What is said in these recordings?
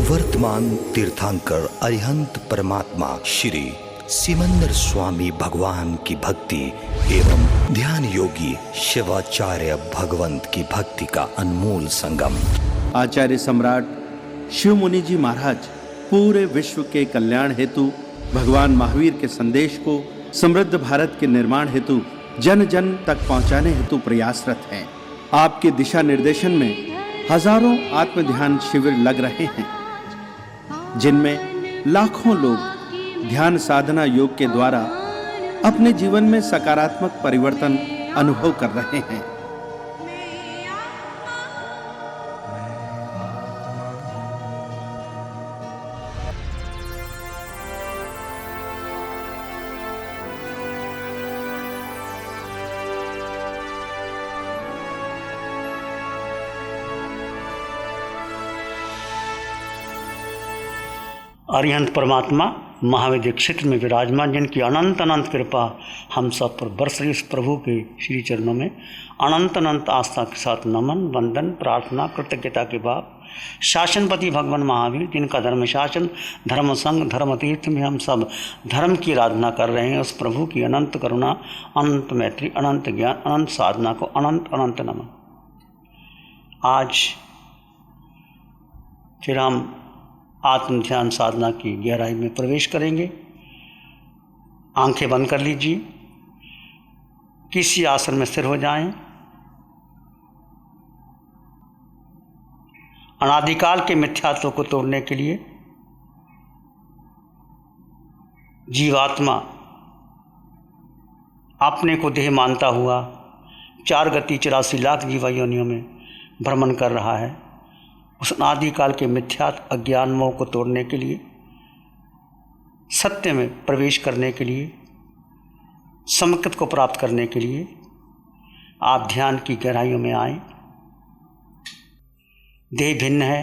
वर्तमान तीर्थंकर अरिहंत परमात्मा श्री सिमंदर स्वामी भगवान की भक्ति एवं ध्यान योगी शिवाचार्य भगवंत की भक्ति का अनमोल संगम। आचार्य सम्राट शिव मुनि जी महाराज पूरे विश्व के कल्याण हेतु भगवान महावीर के संदेश को समृद्ध भारत के निर्माण हेतु जन जन तक पहुंचाने हेतु प्रयासरत हैं। आपके दिशा निर्देशन में हजारों आत्म ध्यान शिविर लग रहे हैं, जिनमें लाखों लोग ध्यान साधना योग के द्वारा अपने जीवन में सकारात्मक परिवर्तन अनुभव कर रहे हैं। अरिहंत परमात्मा महाविद्य क्षेत्र में विराजमान, जिनकी अनंत अनंत कृपा हम सब पर बरस रही, उस प्रभु के श्री चरणों में अनंत अनंत आस्था के साथ नमन, वंदन, प्रार्थना, कृतज्ञता के भाव। शासनपति भगवान महावीर, जिनका धर्म शासन, धर्म संघ, धर्म तीर्थ में हम सब धर्म की आराधना कर रहे हैं, उस प्रभु की अनंत करुणा, अनंत मैत्री, अनंत ज्ञान, अनंत साधना को अनंत अनंत नमन। आज फिर हम आत्म ध्यान साधना की गहराई में प्रवेश करेंगे। आंखें बंद कर लीजिए, किसी आसन में स्थिर हो जाएं। अनादिकाल के मिथ्यात्व को तोड़ने के लिए जीवात्मा अपने को देह मानता हुआ 4 गति 84 लाख जीवा योनियों में भ्रमण कर रहा है। उस अनादिकाल के मिथ्यात्व अज्ञान मोह को तोड़ने के लिए, सत्य में प्रवेश करने के लिए, समकृत को प्राप्त करने के लिए आप ध्यान की गहराइयों में आए। देह भिन्न है,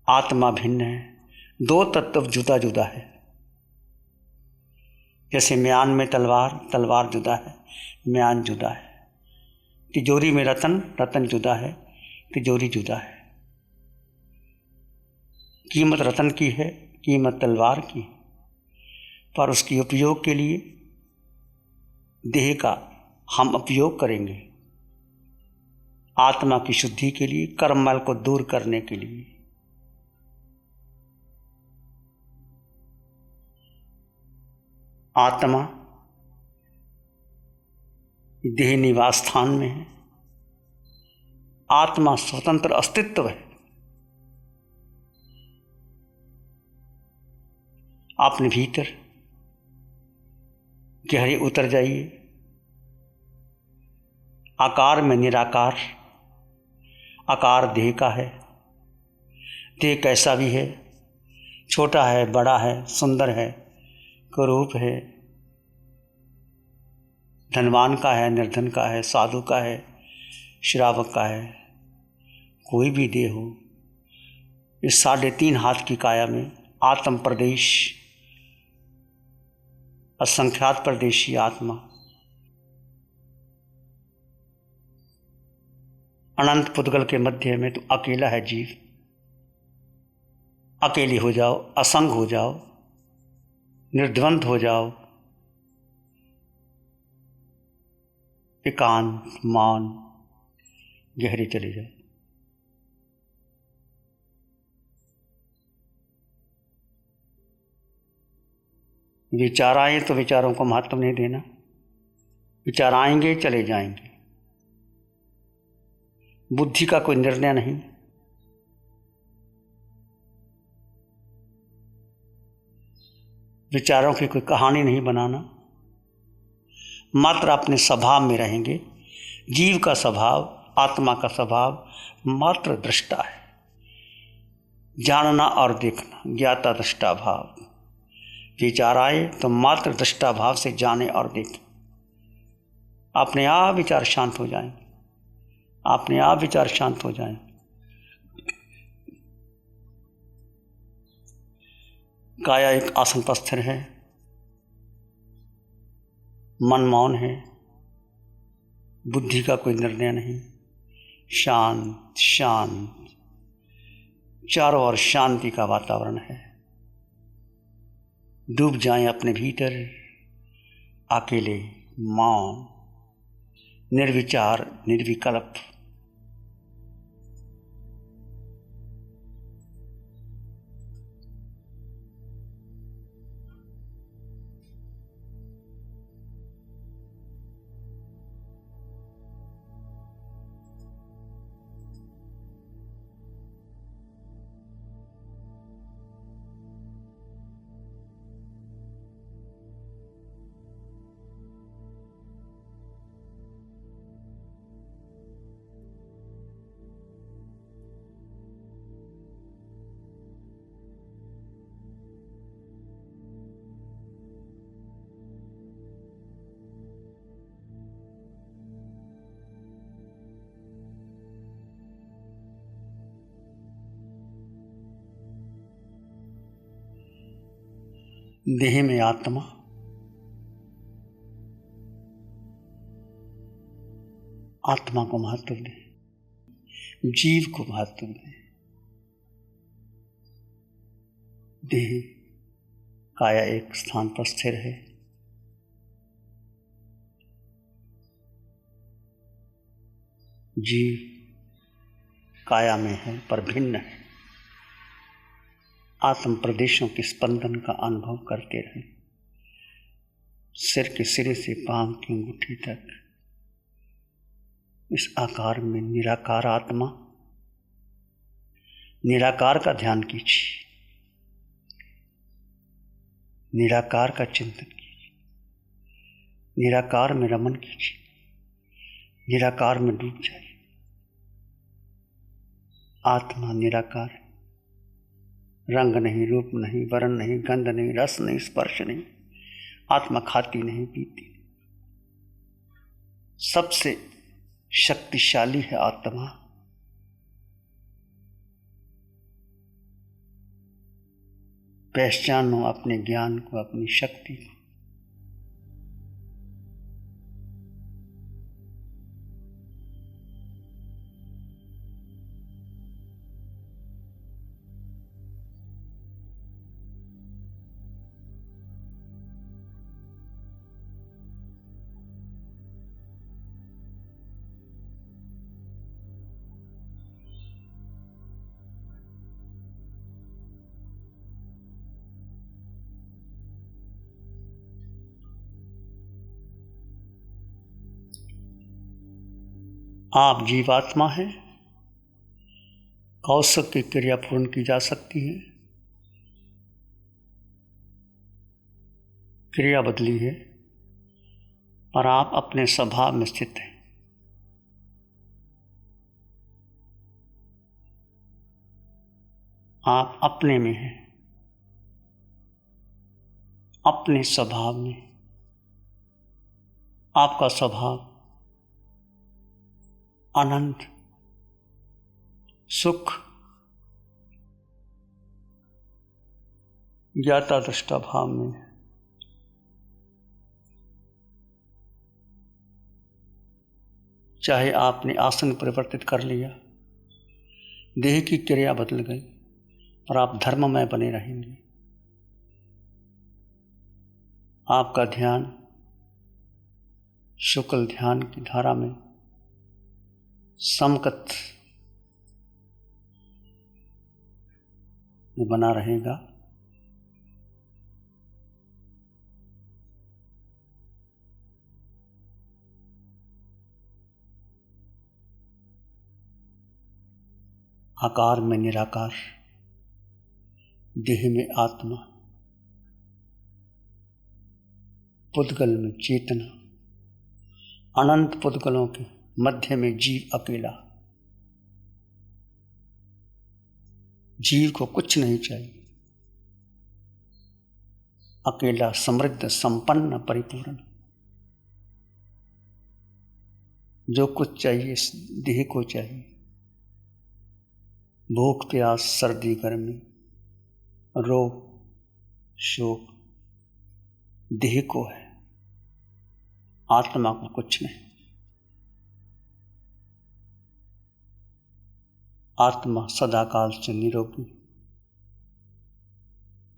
आत्मा भिन्न है, 2 तत्व जुदा जुदा है। जैसे म्यान में तलवार, तलवार जुदा है, म्यान जुदा है। तिजोरी में रतन, रतन जुदा है, तिजोरी जुदा है। कीमत रतन की है, कीमत तलवार की है, पर उसकी उपयोग के लिए देह का हम उपयोग करेंगे, आत्मा की शुद्धि के लिए, कर्ममल को दूर करने के लिए। आत्मा देह निवास स्थान में है। आत्मा स्वतंत्र अस्तित्व है। अपने भीतर गहरे उतर जाइए। आकार में निराकार, आकार देह का है। देह कैसा भी है, छोटा है, बड़ा है, सुंदर है, कुरूप है, धनवान का है, निर्धन का है, साधु का है, श्रावक का है, कोई भी देह हो। इस 3.5 हाथ की काया में आत्म प्रदेश, असंख्यात प्रदेशी आत्मा, अनंत पुद्गल के मध्य में तो अकेला है जीव। अकेली हो जाओ, असंग हो जाओ, निर्द्वंद हो जाओ, एकांत, मौन, गहरे चले जाओ। विचार आए तो विचारों को महत्व नहीं देना। विचार आएंगे, चले जाएंगे। बुद्धि का कोई निर्णय नहीं। विचारों की कोई कहानी नहीं बनाना। मात्र अपने स्वभाव में रहेंगे। जीव का स्वभाव, आत्मा का स्वभाव मात्र दृष्टा है। जानना और देखना, ज्ञाता दृष्टा भाव। विचार आए तो मात्र दृष्टा भाव से जाने और देखें। अपने आप विचार शांत हो जाएं। अपने आप विचार शांत हो जाएं। काया एक आसन पर स्थिर है, मन मौन है, बुद्धि का कोई निर्णय नहीं, शांत शांत। चारों ओर शांति का वातावरण है। डूब जाएं अपने भीतर, अकेले, मौन, निर्विचार, निर्विकल्प। देह में आत्मा, आत्मा को महत्व दे, जीव को महत्व दे। देह काया एक स्थान पर स्थिर है, जीव काया में है पर भिन्न है। आत्म प्रदेशों के स्पंदन का अनुभव करते रहे, सिर के सिरे से पांव की अंगूठी तक। इस आकार में निराकार आत्मा, निराकार का ध्यान कीजिए, निराकार का चिंतन कीजिए, निराकार में रमन कीजिए, निराकार में डूब जाइए। आत्मा निराकार है, रंग नहीं, रूप नहीं, वर्ण नहीं, गंध नहीं, रस नहीं, स्पर्श नहीं। आत्मा खाती नहीं, पीती। सबसे शक्तिशाली है आत्मा। पहचानो अपने ज्ञान को, अपनी शक्ति को। आप जीवात्मा हैं, कौशल की क्रिया पूर्ण की जा सकती है। क्रिया बदली है, पर आप अपने स्वभाव में स्थित हैं। आप अपने में हैं, अपने स्वभाव में। आपका स्वभाव अनंत सुख, ज्ञाता दृष्टा भाव में है। चाहे आपने आसन परिवर्तित कर लिया, देह की क्रिया बदल गई, और आप धर्ममय बने रहेंगे। आपका ध्यान शुक्ल ध्यान की धारा में समकत में बना रहेगा। आकार में निराकार, देह में आत्मा, पुद्गल में चेतना, अनंत पुद्गलों के मध्य में जीव अकेला। जीव को कुछ नहीं चाहिए, अकेला, समृद्ध, संपन्न, परिपूर्ण। जो कुछ चाहिए इस देह को चाहिए। भूख प्यास, सर्दी गर्मी, रोग शोक देह को है, आत्मा को कुछ नहीं। आत्मा सदाकाल से निरोगी,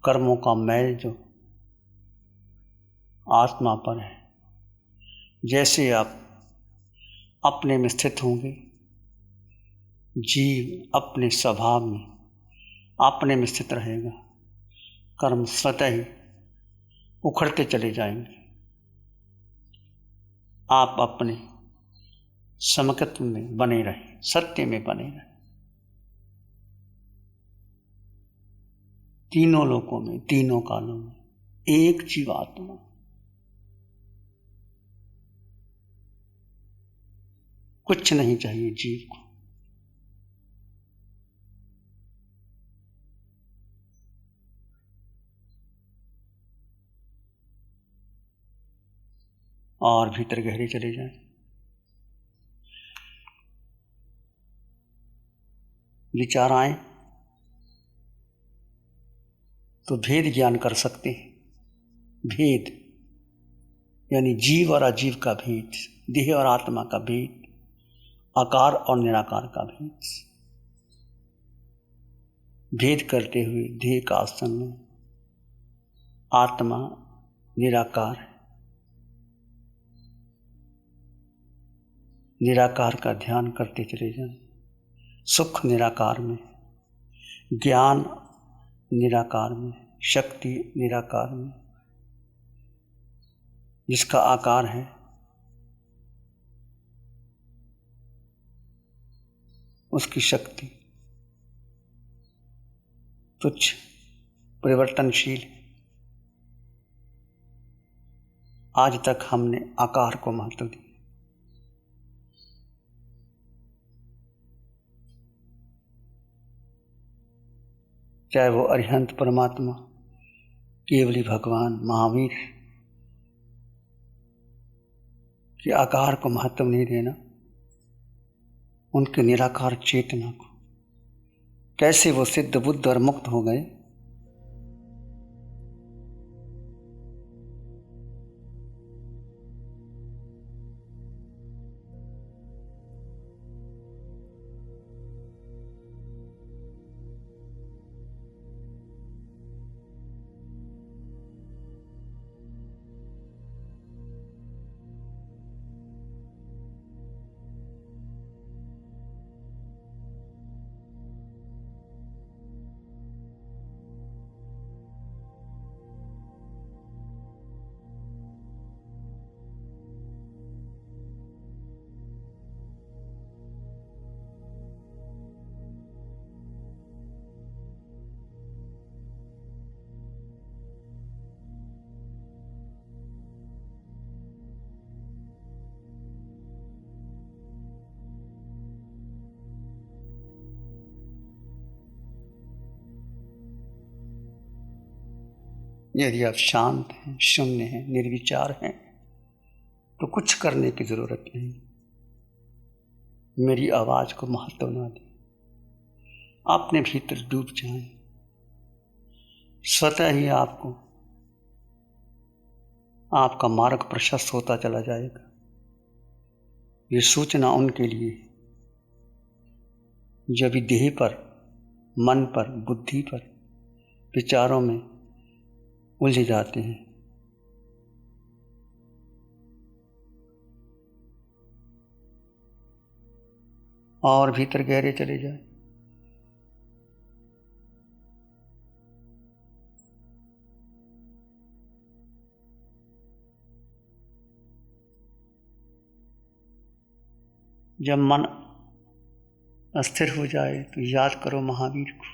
कर्मों का मैल जो आत्मा पर है, जैसे आप अपने में स्थित होंगे, जीव अपने स्वभाव में अपने में स्थित रहेगा, कर्म स्वतः ही उखड़ते चले जाएंगे। आप अपने समकत्व में बने रहे, सत्य में बने रहे। तीनों लोकों में, तीनों कालों में एक जीवात्मा, कुछ नहीं चाहिए जीव को। और भीतर गहरे चले जाएं। विचार आए तो भेद ज्ञान कर सकते हैं। भेद यानी जीव और अजीव का भेद, देह और आत्मा का भेद, आकार और निराकार का भेद। भेद करते हुए देह का आसन में आत्मा निराकार है। निराकार का ध्यान करते चले जाएं। सुख निराकार में, ज्ञान निराकार में, शक्ति निराकार में, जिसका आकार है उसकी शक्ति तुच्छ, परिवर्तनशील। आज तक हमने आकार को महत्व दिया। चाहे वो अरिहंत परमात्मा, केवली भगवान, महावीर के आकार को महत्व नहीं देना, उनके निराकार चेतना को। कैसे वो सिद्ध, बुद्ध और मुक्त हो गए। यदि आप शांत हैं, शून्य हैं, निर्विचार हैं, तो कुछ करने की जरूरत नहीं। मेरी आवाज को महत्व ना दें, अपने भीतर डूब जाएं। स्वतः ही आपको आपका मार्ग प्रशस्त होता चला जाएगा। ये सूचना उनके लिए जो भी देह पर, मन पर, बुद्धि पर, विचारों में उलझे जाते हैं। और भीतर गहरे चले जाए। जब मन अस्थिर हो जाए तो याद करो महावीर को,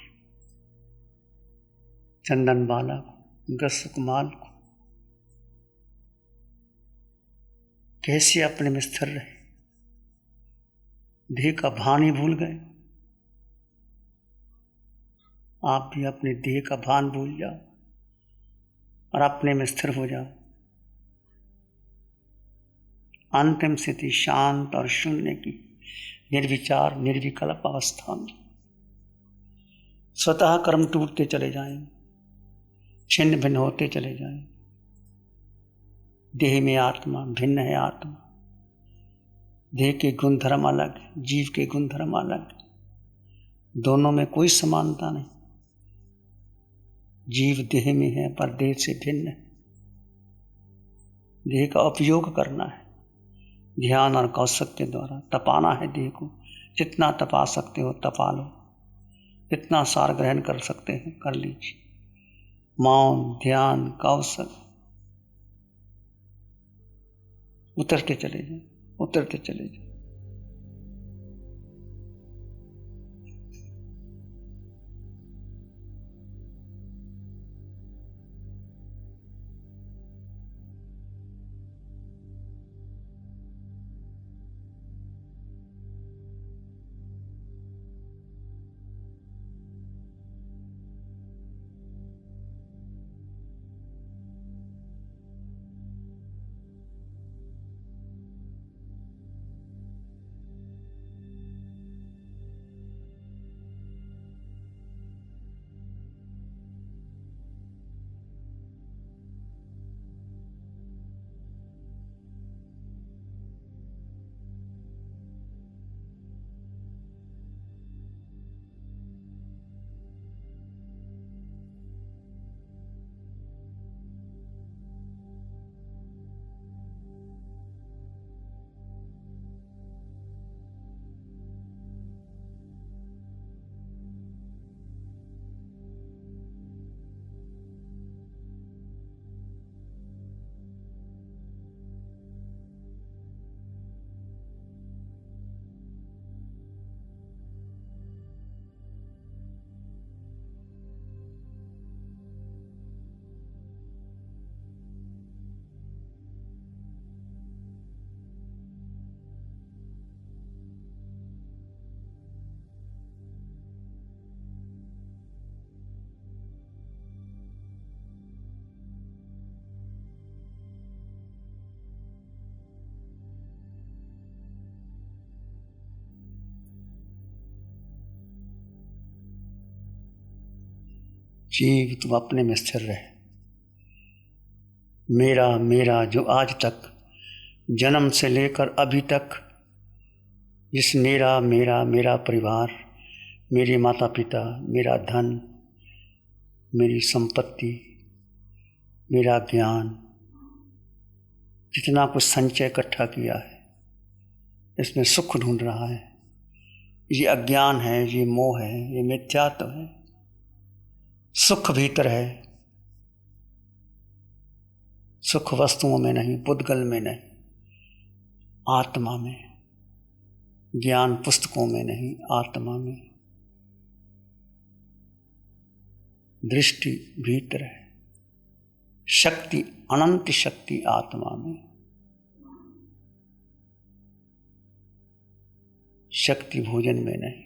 चंदन बाला को, गसुकमाल को। कैसे अपने में स्थिर रहे। देह का भान ही भूल गए। आप भी अपने देह का भान भूल जाओ और अपने में स्थिर हो जाओ। अंतिम स्थिति शांत और शून्य की, निर्विचार निर्विकल्प अवस्था में स्वतः कर्म टूटते चले जाएंगे, छिन्न भिन्न होते चले जाएं। देह में आत्मा, भिन्न है आत्मा। देह के गुण धर्म अलग, जीव के गुण धर्म अलग। दोनों में कोई समानता नहीं। जीव देह में है पर देह से भिन्न है। देह का उपयोग करना है, ध्यान और कौशल के द्वारा तपाना है देह को। जितना तपा सकते हो तपा लो, जितना सार ग्रहण कर सकते हैं कर लीजिए। मौन, ध्यान, कौशल उतरते चले जाए, उतरते चले जाए। जीव तुम अपने में स्थिर रहे। मेरा मेरा जो आज तक जन्म से लेकर अभी तक जिस मेरा मेरा मेरा परिवार, मेरे माता पिता, मेरा धन, मेरी संपत्ति, मेरा ज्ञान, जितना कुछ संचय इकट्ठा किया है इसमें सुख ढूंढ रहा है। ये अज्ञान है, ये मोह है, ये मिथ्यात्व है। सुख भीतर है, सुख वस्तुओं में नहीं, पुद्गल में नहीं, आत्मा में। ज्ञान पुस्तकों में नहीं, आत्मा में। दृष्टि भीतर है, शक्ति, अनंत शक्ति आत्मा में। शक्ति भोजन में नहीं,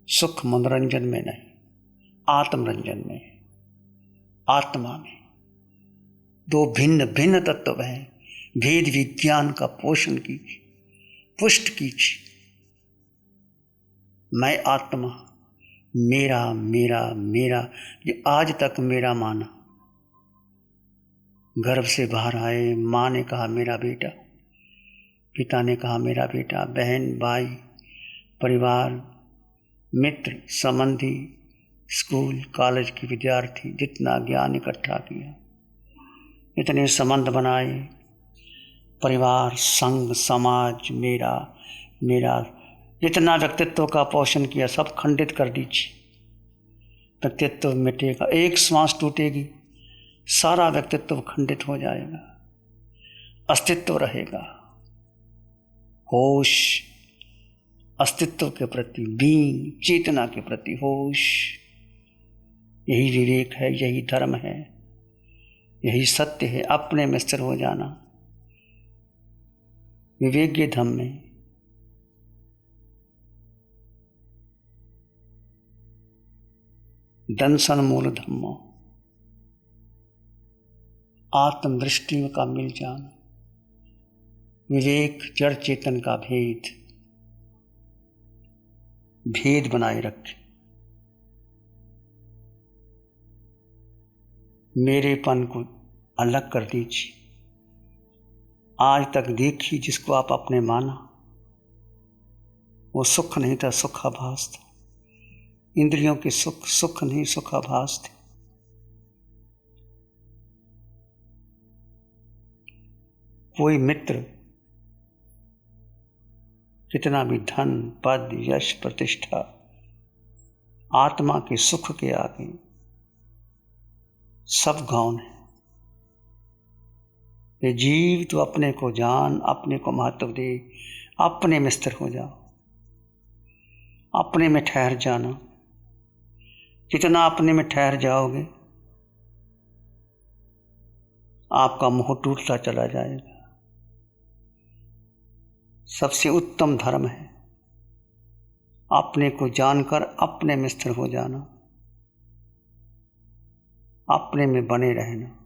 सुख मनोरंजन में नहीं, आत्मरंजन में, आत्मा में। दो भिन्न भिन्न तत्व हैं। भेद विज्ञान का पोषण कीजिए, पुष्ट कीजिए। मैं आत्मा, मेरा मेरा मेरा, ये आज तक मेरा माना। गर्भ से बाहर आए, माँ ने कहा मेरा बेटा, पिता ने कहा मेरा बेटा, बहन, भाई, परिवार, मित्र, संबंधी, स्कूल कॉलेज के विद्यार्थी, जितना ज्ञान इकट्ठा किया, इतने संबंध बनाए, परिवार, संघ, समाज, मेरा मेरा, जितना व्यक्तित्व का पोषण किया सब खंडित कर दीजिए। व्यक्तित्व मिटेगा, एक श्वास टूटेगी, सारा व्यक्तित्व खंडित हो जाएगा, अस्तित्व रहेगा। होश, अस्तित्व के प्रति, बीइंग, चेतना के प्रति होश। यही विवेक है, यही धर्म है, यही सत्य है। अपने में स्थिर हो जाना, विवेक धम में। दंसन मूल धम्मो, आत्मदृष्टि का मिल जाना, विवेक जड़ चेतन का भेद, भेद बनाए रखे। मेरेपन को अलग कर दीजिए। आज तक देखी जिसको आप अपने माना, वो सुख नहीं था, सुखाभास था। इंद्रियों के सुख सुख नहीं, सुखाभास थे। कोई मित्र कितना भी धन, पद, यश, प्रतिष्ठा आत्मा के सुख के आगे सब गौण है। ये जीव तो अपने को जान, अपने को महत्व दे, अपने में स्थिर हो जाओ, अपने में ठहर जाना। जितना अपने में ठहर जाओगे आपका मोह टूटता चला जाएगा। सबसे उत्तम धर्म है अपने को जानकर अपने में स्थिर हो जाना, अपने में बने रहना।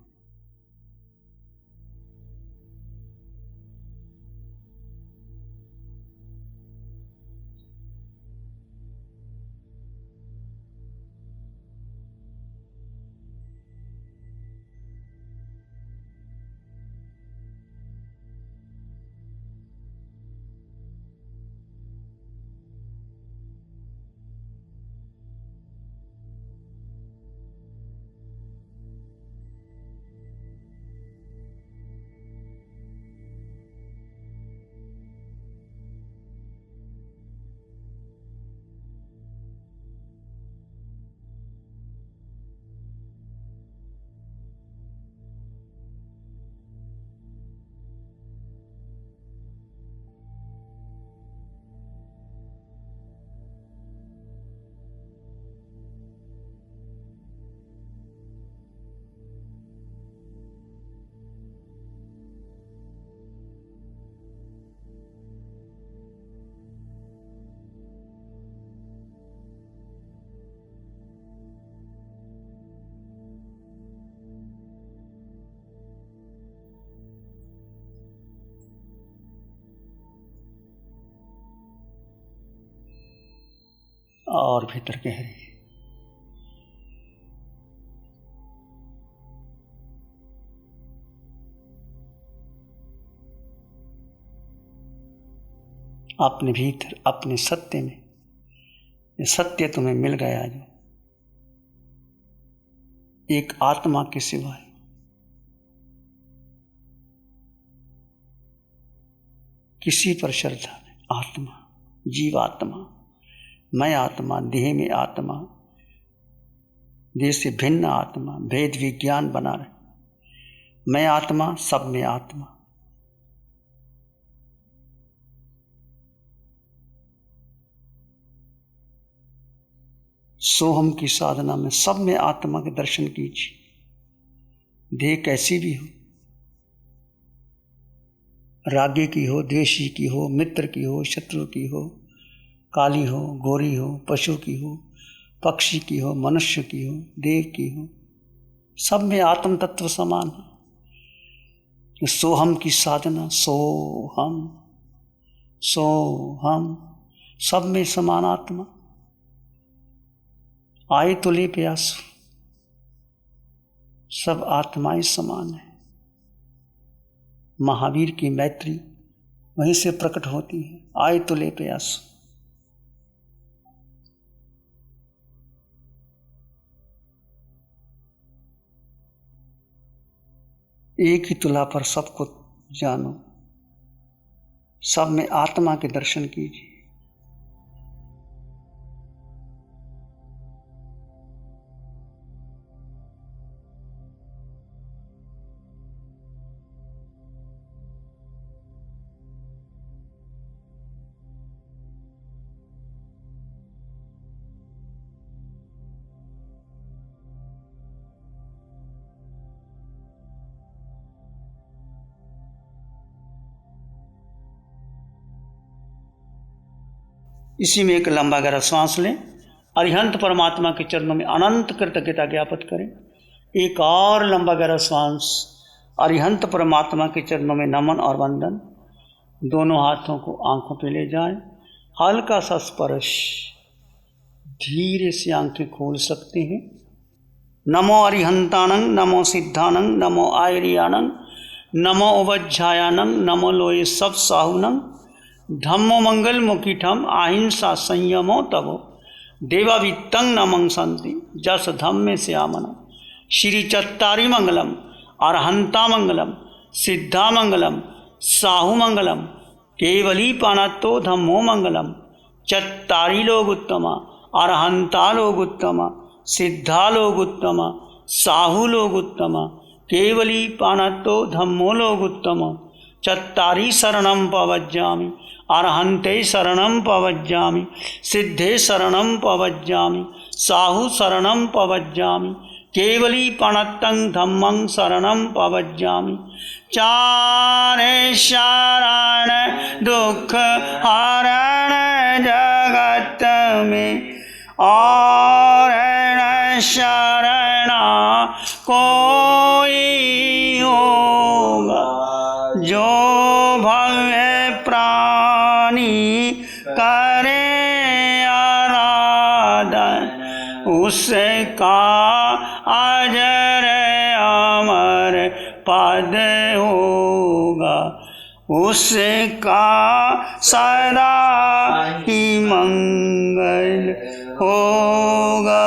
और भीतर गहरी अपने भीतर, अपने सत्य में, ये सत्य तुम्हें मिल गया जो एक आत्मा के सिवाय किसी पर श्रद्धा नहीं। आत्मा, जीवात्मा, मैं आत्मा, देह में आत्मा, देह से भिन्न आत्मा, भेद विज्ञान बना रहे। मैं आत्मा, सब में आत्मा। सोहम की साधना में सब में आत्मा के दर्शन कीजिए। देह कैसी भी हो, रागी की हो, द्वेषी की हो, मित्र की हो, शत्रु की हो, काली हो, गोरी हो, पशु की हो, पक्षी की हो, मनुष्य की हो, देव की हो, सब में आत्म तत्व समान है। सोहम की साधना, सोहम सोहम, सब में समान आत्मा। आए तो ले प्यासो, सब आत्माएं समान है। महावीर की मैत्री वहीं से प्रकट होती है। आए तो ले प्यासो। एक ही तुला पर सबको जानो, सब में आत्मा के दर्शन कीजिए। इसी में एक लंबा गहरा सांस लें। अरिहंत परमात्मा के चरणों में अनंत कृतज्ञता ज्ञापित करें। एक और लंबा गहरा सांस। अरिहंत परमात्मा के चरणों में नमन और वंदन। दोनों हाथों को आंखों पे ले जाएं। हल्का सा स्पर्श, धीरे से आंखें खोल सकते हैं। नमो अरिहंतानंग, नमो सिद्धानंग, नमो आयरियानंग, नमो उवज्झायानंग, नमो लोये सब साहुनंग, धम्मो मंगल मुखीठम अहिंसा संयमो तवो देवावित्तं न मंसन्ति जस धम्मे श्यामन। श्री चत्तारी मंगलम अरहंता मंगलम सिद्धा मंगलम साहु मंगलम केवली पाणत्तो धम्मो मंगलम। चत्तारी लोग उत्तम अरहंता लोग उत्तम सिद्धा लोग उत्तम साहु लोग उत्तम केवली पाणत्तो धम्मो लोग उत्तम। चत्तारी शरणं पवज्जामि अरहंते शरणं पवज्जामि सिद्धे शरणं पवज्जामि साहु शरणं पवज्जामि केवली पाणत्तं धम्मं शरणं पवज्जामि। चारे शरण दुख हरण जगत में और न शरण कोई होगा। जो भव्य प्राणी करे आराधन उसका अजर अमर पद होगा। उसका सदा ही मंगल होगा।